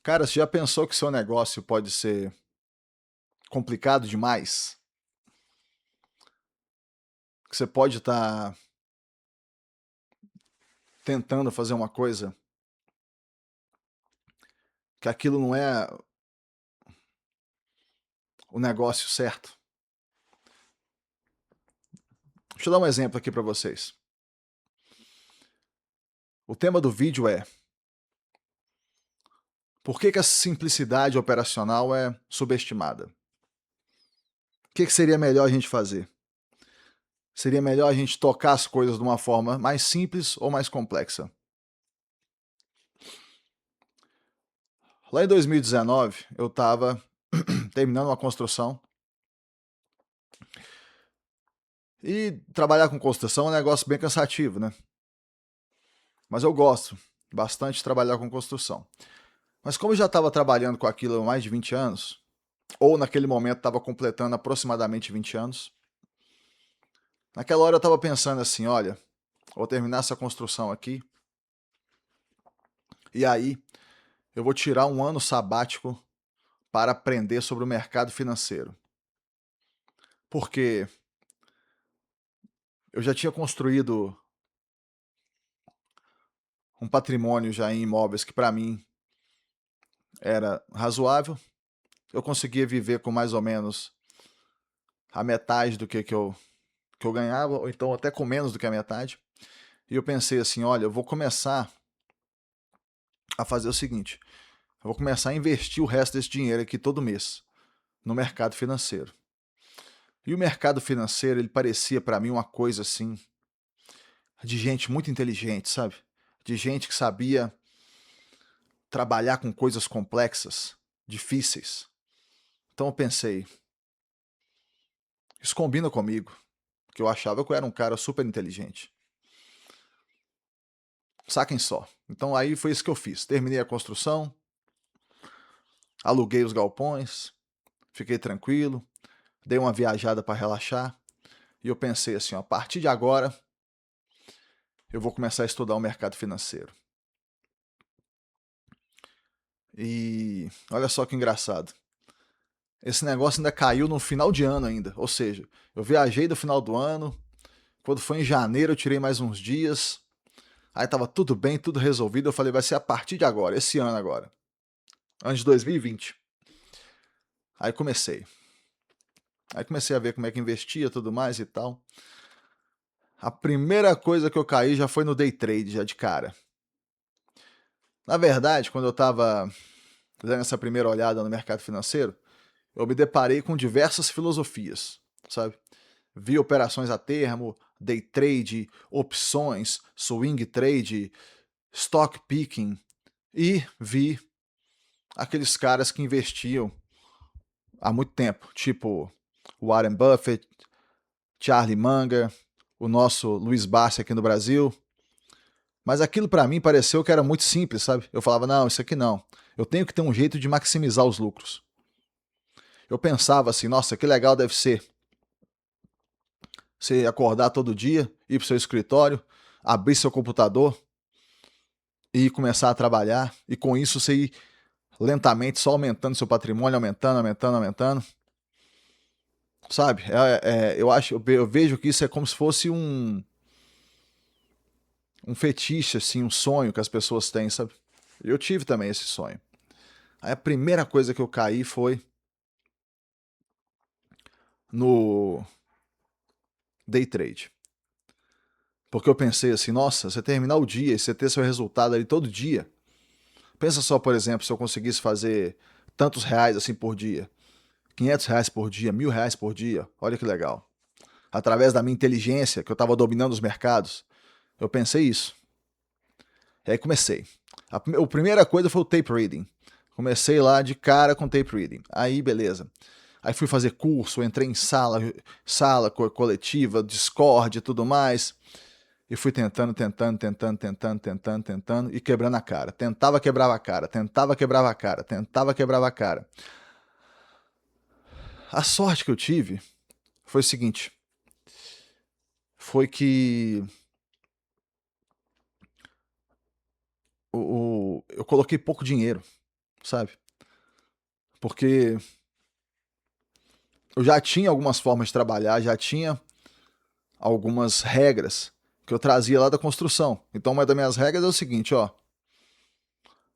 Cara, você já pensou que seu negócio pode ser complicado demais? Que você pode estar tentando fazer uma coisa que aquilo não é o negócio certo? Deixa eu dar um exemplo aqui para vocês. O tema do vídeo é: por que a simplicidade operacional é subestimada? O que seria melhor a gente fazer? Seria melhor a gente tocar as coisas de uma forma mais simples ou mais complexa? Lá em 2019, eu estava terminando uma construção e trabalhar com construção é um negócio bem cansativo, né? Mas eu gosto bastante de trabalhar com construção. Mas como eu já estava trabalhando com aquilo há mais de 20 anos, ou naquele momento estava completando aproximadamente 20 anos, naquela hora eu estava pensando assim, olha, vou terminar essa construção aqui, e aí eu vou tirar um ano sabático para aprender sobre o mercado financeiro. Porque eu já tinha construído um patrimônio já em imóveis que para mim era razoável, eu conseguia viver com mais ou menos a metade do que eu ganhava, ou então até com menos do que a metade. E eu pensei assim, olha, eu vou começar a fazer o seguinte, eu vou começar a investir o resto desse dinheiro aqui todo mês no mercado financeiro. E o mercado financeiro, ele parecia para mim uma coisa assim de gente muito inteligente, sabe? De gente que sabia trabalhar com coisas complexas, difíceis. Então eu pensei, isso combina comigo, que eu achava que eu era um cara super inteligente. Saquem só. Então aí foi isso que eu fiz. Terminei a construção, aluguei os galpões, fiquei tranquilo, dei uma viajada para relaxar e eu pensei assim, ó, a partir de agora eu vou começar a estudar o mercado financeiro. E olha só que engraçado. Esse negócio ainda caiu no final de ano ainda, ou seja, eu viajei do final do ano, quando foi em janeiro eu tirei mais uns dias, aí tava tudo bem, tudo resolvido, eu falei, vai ser a partir de agora, esse ano agora, ano de 2020. Aí comecei. Aí comecei a ver como é que investia, tudo mais e tal. A primeira coisa que eu caí já foi no day trade, já de cara. Na verdade, quando eu estava dando essa primeira olhada no mercado financeiro, eu me deparei com diversas filosofias, sabe? Vi operações a termo, day trade, opções, swing trade, stock picking e vi aqueles caras que investiam há muito tempo, tipo Warren Buffett, Charlie Munger, o nosso Luiz Barsi aqui no Brasil. Mas aquilo para mim pareceu que era muito simples, sabe? Eu falava, não, isso aqui não. Eu tenho que ter um jeito de maximizar os lucros. Eu pensava assim, nossa, que legal deve ser você acordar todo dia, ir pro seu escritório, abrir seu computador e começar a trabalhar. E com isso você ir lentamente só aumentando seu patrimônio, aumentando, aumentando, aumentando. Sabe? Eu acho, eu vejo que isso é como se fosse um fetiche, assim, um sonho que as pessoas têm, sabe? Eu tive também esse sonho. Aí a primeira coisa que eu caí foi no day trade. Porque eu pensei assim, nossa, você terminar o dia e você ter seu resultado ali todo dia. Pensa só, por exemplo, se eu conseguisse fazer tantos reais assim por dia. R$ 500 por dia, R$ 1.000 por dia. Olha que legal. Através da minha inteligência, que eu estava dominando os mercados, eu pensei isso. E aí comecei. A primeira coisa foi o tape reading. Comecei lá de cara com tape reading. Aí, beleza. Aí fui fazer curso, entrei em sala coletiva, Discord e tudo mais. E fui tentando, e quebrando a cara. Tentava, quebrava a cara, tentava, quebrava a cara, tentava, quebrava a cara. A sorte que eu tive foi o seguinte: foi que eu coloquei pouco dinheiro. sabe? Porque eu já tinha algumas formas de trabalhar, já tinha algumas regras que eu trazia lá da construção. Então, uma das minhas regras é o seguinte, ó.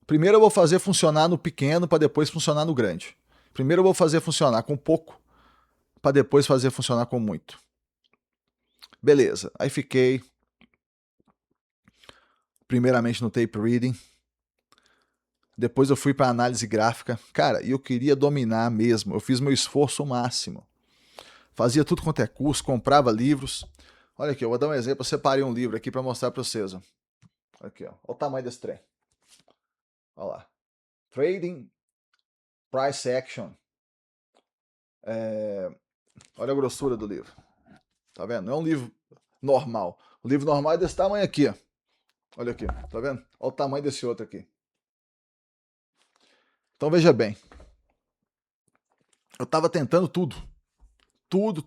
Primeiro eu vou fazer funcionar no pequeno para depois funcionar no grande. Primeiro eu vou fazer funcionar com pouco para depois fazer funcionar com muito. Beleza. Aí fiquei primeiramente no tape reading. Depois eu fui para análise gráfica. Cara, e eu queria dominar mesmo. Eu fiz meu esforço máximo. Fazia tudo quanto é curso, comprava livros. Olha aqui, eu vou dar um exemplo. Eu separei um livro aqui para mostrar para vocês. Ó. Aqui, ó. Olha o tamanho desse trem. Olha lá. Trading Price Action. Olha a grossura do livro. Tá vendo? Não é um livro normal. O livro normal é desse tamanho aqui, ó. Olha aqui, tá vendo? Olha o tamanho desse outro aqui. Então veja bem. Eu tava tentando tudo. Tudo.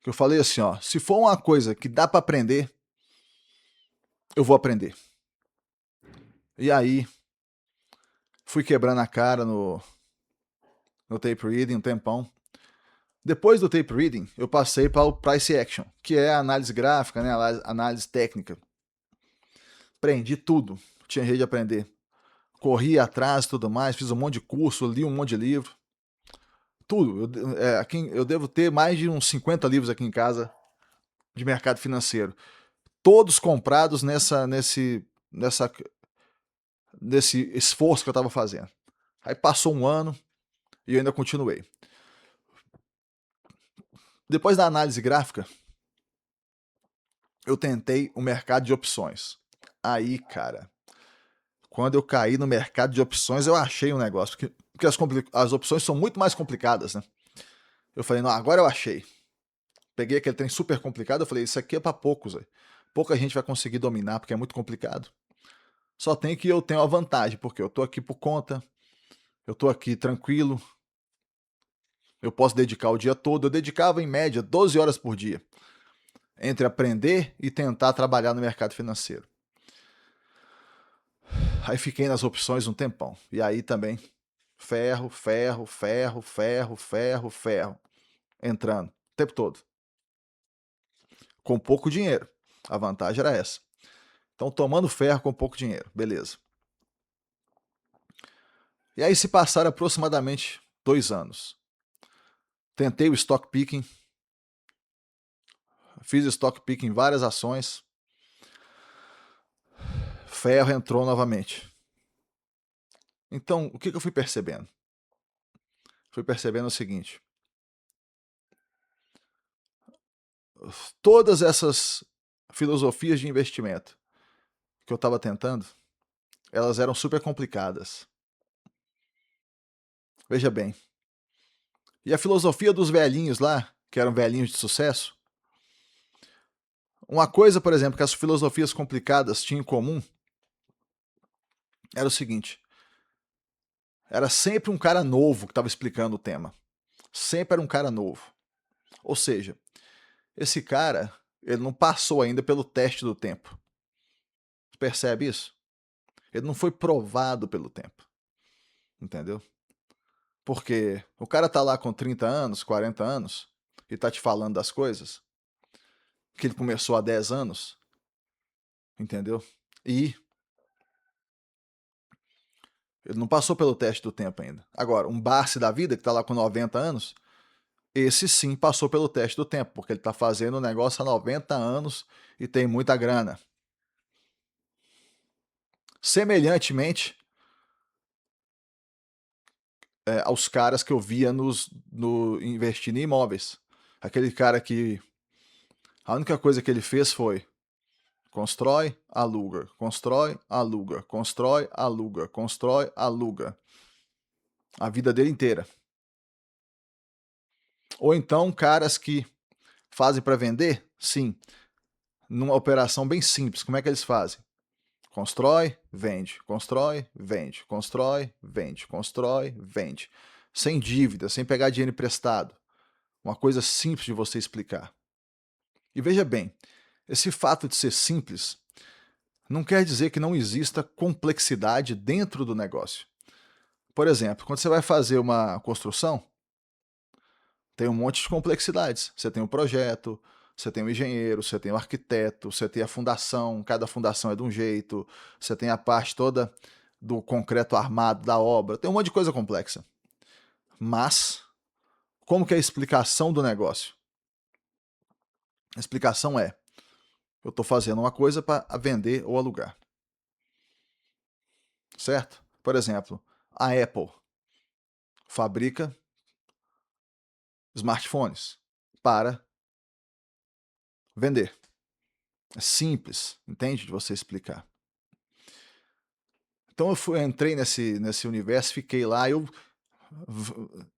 Que eu falei assim, ó. Se for uma coisa que dá para aprender, eu vou aprender. E aí, fui quebrando a cara no tape reading um tempão. Depois do tape reading, eu passei para o price action, que é a análise gráfica, né, análise técnica. Aprendi tudo, tinha jeito de aprender. Corri atrás e tudo mais, fiz um monte de curso, li um monte de livro. Tudo. Eu devo ter mais de uns 50 livros aqui em casa de mercado financeiro. Todos comprados nesse esforço que eu estava fazendo. Aí passou um ano e eu ainda continuei. Depois da análise gráfica, eu tentei o mercado de opções. Aí, cara, quando eu caí no mercado de opções, eu achei um negócio. Porque as opções são muito mais complicadas, né? Eu falei, não, agora eu achei. Peguei aquele trem super complicado, eu falei, isso aqui é para poucos, véio. Pouca gente vai conseguir dominar, porque é muito complicado. Só tem que eu tenho a vantagem, porque eu tô aqui por conta, eu tô aqui tranquilo, eu posso dedicar o dia todo. Eu dedicava, em média, 12 horas por dia, entre aprender e tentar trabalhar no mercado financeiro. Aí fiquei nas opções um tempão. E aí também, ferro, entrando, o tempo todo. Com pouco dinheiro. A vantagem era essa. Então, tomando ferro com pouco dinheiro. Beleza. E aí se passaram aproximadamente 2 anos. Tentei o stock picking. Fiz stock picking em várias ações. Ferro entrou novamente. Então, o que eu fui percebendo? Fui percebendo o seguinte. Todas essas filosofias de investimento que eu estava tentando, elas eram super complicadas. Veja bem. E a filosofia dos velhinhos lá, que eram velhinhos de sucesso, uma coisa, por exemplo, que as filosofias complicadas tinham em comum era o seguinte: era sempre um cara novo que estava explicando o tema. Sempre era um cara novo. Ou seja, esse cara, ele não passou ainda pelo teste do tempo. Percebe isso? Ele não foi provado pelo tempo. Entendeu? Porque o cara tá lá com 30 anos, 40 anos, e tá te falando das coisas que ele começou há 10 anos, entendeu? E ele não passou pelo teste do tempo ainda. Agora, um Barsi da vida, que tá lá com 90 anos, esse sim passou pelo teste do tempo, porque ele tá fazendo o negócio há 90 anos e tem muita grana. Semelhantemente aos caras que eu via no investindo em imóveis. Aquele cara que a única coisa que ele fez foi constrói, aluga, constrói, aluga, constrói, aluga, constrói, aluga. A vida dele inteira. Ou então caras que fazem para vender? Sim. Numa operação bem simples. Como é que eles fazem? Constrói, vende, constrói, vende, constrói, vende, constrói, vende. Sem dívida, sem pegar dinheiro emprestado. Uma coisa simples de você explicar. E veja bem, esse fato de ser simples não quer dizer que não exista complexidade dentro do negócio. Por exemplo, quando você vai fazer uma construção, tem um monte de complexidades. Você tem o projeto, você tem o engenheiro, você tem o arquiteto, você tem a fundação, cada fundação é de um jeito, você tem a parte toda do concreto armado da obra, tem um monte de coisa complexa. Mas, como que é a explicação do negócio? A explicação é, eu estou fazendo uma coisa para vender ou alugar. Certo? Por exemplo, a Apple fabrica smartphones para vender. É simples, entende? De você explicar. Então entrei nesse universo, fiquei lá.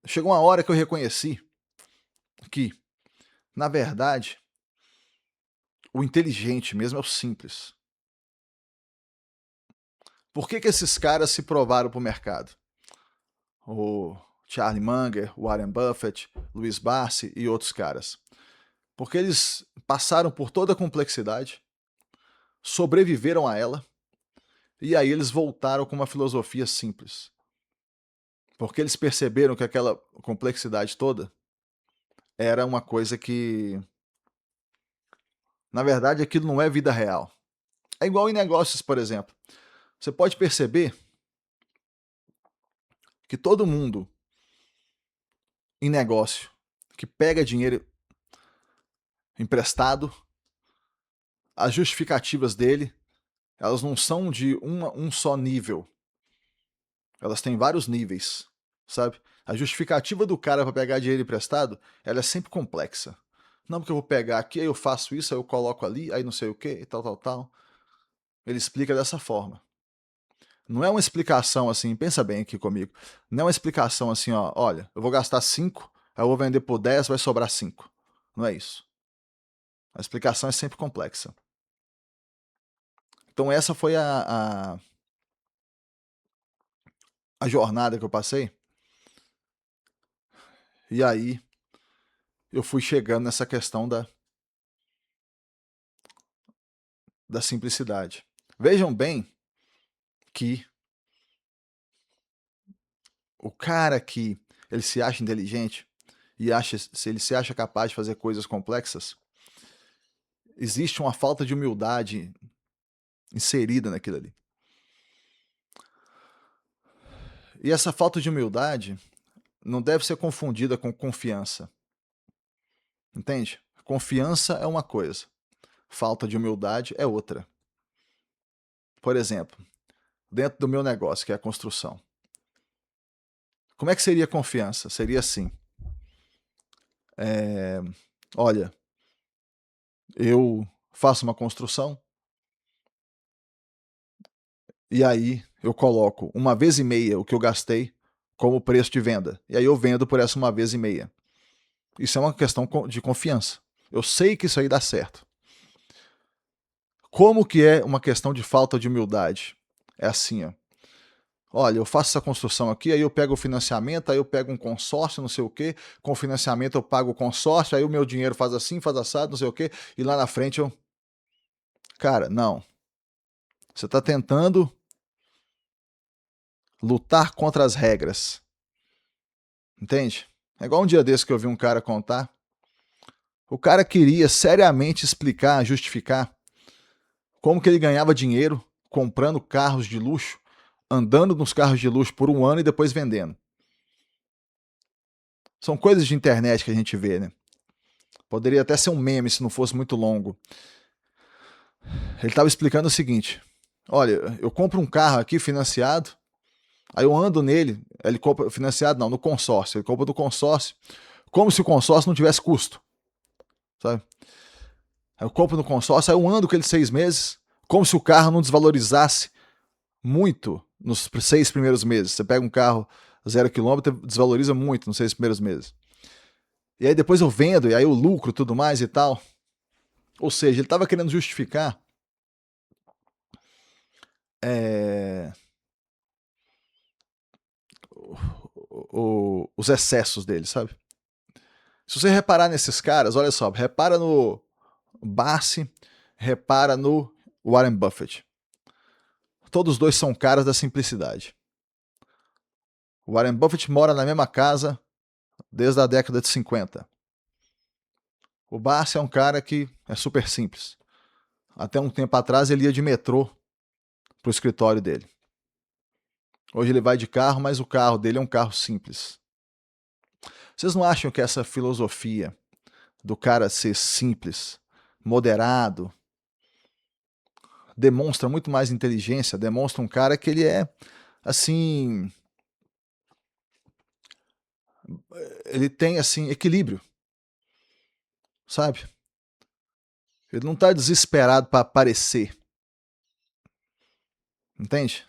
Chegou uma hora que eu reconheci que, na verdade, o inteligente mesmo é o simples. Por que esses caras se provaram para o mercado? O Charlie Munger, Warren Buffett, Louis Barsi e outros caras. Porque eles passaram por toda a complexidade, sobreviveram a ela, e aí eles voltaram com uma filosofia simples. Porque eles perceberam que aquela complexidade toda era uma coisa que, na verdade, aquilo não é vida real. É igual em negócios, por exemplo. Você pode perceber que todo mundo em negócio que pega dinheiro emprestado, as justificativas dele, elas não são de um só nível. Elas têm vários níveis, sabe? A justificativa do cara para pegar dinheiro emprestado, ela é sempre complexa. Não, porque eu vou pegar aqui, aí eu faço isso, aí eu coloco ali, aí não sei o que, e tal, tal, tal. Ele explica dessa forma. Não é uma explicação assim, pensa bem aqui comigo. Não é uma explicação assim, ó, olha, eu vou gastar 5, aí eu vou vender por 10, vai sobrar 5. Não é isso. A explicação é sempre complexa. Então essa foi a jornada que eu passei. E aí eu fui chegando nessa questão da simplicidade. Vejam bem que o cara que ele se acha inteligente e se ele se acha capaz de fazer coisas complexas, existe uma falta de humildade inserida naquilo ali. E essa falta de humildade não deve ser confundida com confiança. Entende? Confiança é uma coisa, falta de humildade é outra. Por exemplo, dentro do meu negócio, que é a construção. Como é que seria confiança? Seria assim: olha, eu faço uma construção e aí eu coloco 1,5 vezes o que eu gastei como preço de venda. E aí eu vendo por essa 1,5 vezes. Isso é uma questão de confiança. Eu sei que isso aí dá certo. Como que é uma questão de falta de humildade? É assim, ó. Olha, eu faço essa construção aqui, aí eu pego o financiamento, aí eu pego um consórcio, não sei o quê, com o financiamento eu pago o consórcio, aí o meu dinheiro faz assim, faz assado, não sei o quê, e lá na frente eu... Cara, não. Você está tentando lutar contra as regras. Entende? É igual um dia desse que eu vi um cara contar. O cara queria seriamente explicar, justificar como que ele ganhava dinheiro comprando carros de luxo, andando nos carros de luxo por um ano e depois vendendo. São coisas de internet que a gente vê, né? Poderia até ser um meme se não fosse muito longo. Ele estava explicando o seguinte: olha, eu compro um carro aqui financiado, aí eu ando nele, ele compra financiado não, no consórcio, ele compra do consórcio, como se o consórcio não tivesse custo, sabe? Aí eu compro no consórcio, aí eu ando com ele 6 meses, como se o carro não desvalorizasse muito nos 6 primeiros meses. Você pega um carro 0 km, desvaloriza muito nos 6 primeiros meses. E aí depois eu vendo, e aí eu lucro tudo mais e tal. Ou seja, ele estava querendo justificar é, os excessos dele, sabe? Se você reparar nesses caras, olha só, repara no Barsi, repara no Warren Buffett. Todos dois são caras da simplicidade. O Warren Buffett mora na mesma casa desde a década de 50. O Barsi é um cara que é super simples. Até um tempo atrás ele ia de metrô pro escritório dele. Hoje ele vai de carro, mas o carro dele é um carro simples. Vocês não acham que essa filosofia do cara ser simples, moderado, demonstra muito mais inteligência, demonstra um cara que ele é, assim, ele tem, assim, equilíbrio, sabe? Ele não tá desesperado para aparecer, entende?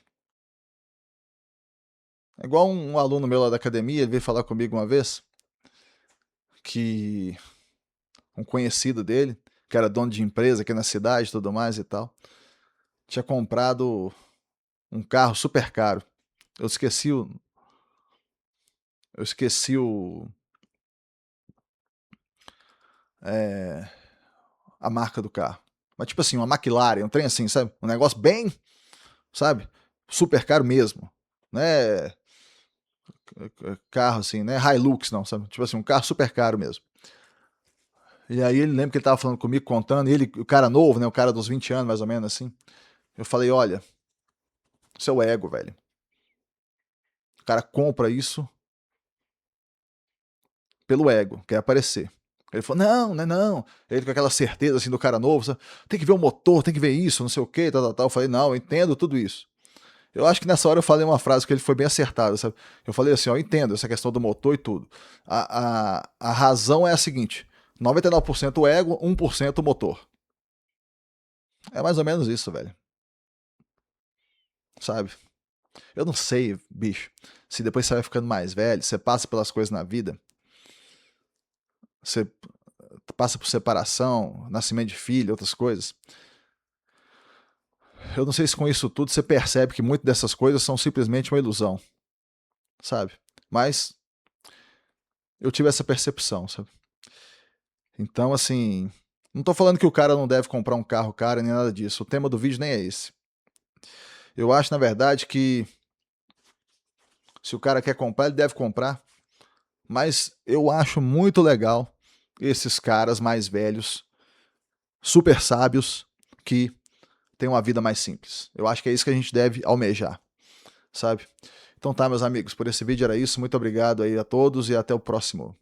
É igual um aluno meu lá da academia, ele veio falar comigo uma vez, que um conhecido dele, que era dono de empresa aqui na cidade e tudo mais e tal, tinha comprado um carro super caro. Eu esqueci o. Eu esqueci o. É, a marca do carro. Mas tipo assim, uma McLaren, um trem assim, sabe? Um negócio bem, sabe? Super caro mesmo. Né? Carro assim, né? Hilux, não, sabe? Tipo assim, um carro super caro mesmo. E aí ele lembra que ele tava falando comigo, contando, e ele, o cara novo, né? O cara dos 20 anos, mais ou menos, assim. Eu falei, olha, seu ego, velho. O cara compra isso pelo ego, quer aparecer. Ele falou, não, não é não. Ele com aquela certeza assim do cara novo, sabe? Tem que ver o motor, tem que ver isso, não sei o que, tal, tal, tal. Eu falei, não, eu entendo tudo isso. Eu acho que nessa hora eu falei uma frase que ele foi bem acertado, sabe? Eu falei assim, ó, eu entendo essa questão do motor e tudo. A razão é a seguinte, 99% ego, 1% motor. É mais ou menos isso, velho. Sabe? Eu não sei, bicho, se depois você vai ficando mais velho, você passa pelas coisas na vida, você passa por separação, nascimento de filho, outras coisas. Eu não sei se com isso tudo você percebe que muitas dessas coisas são simplesmente uma ilusão, sabe? Mas eu tive essa percepção, sabe? Então, assim, não tô falando que o cara não deve comprar um carro caro nem nada disso. O tema do vídeo nem é esse. Eu acho, na verdade, que se o cara quer comprar, ele deve comprar. Mas eu acho muito legal esses caras mais velhos, super sábios, que têm uma vida mais simples. Eu acho que é isso que a gente deve almejar, sabe? Então tá, meus amigos, por esse vídeo era isso. Muito obrigado aí a todos e até o próximo.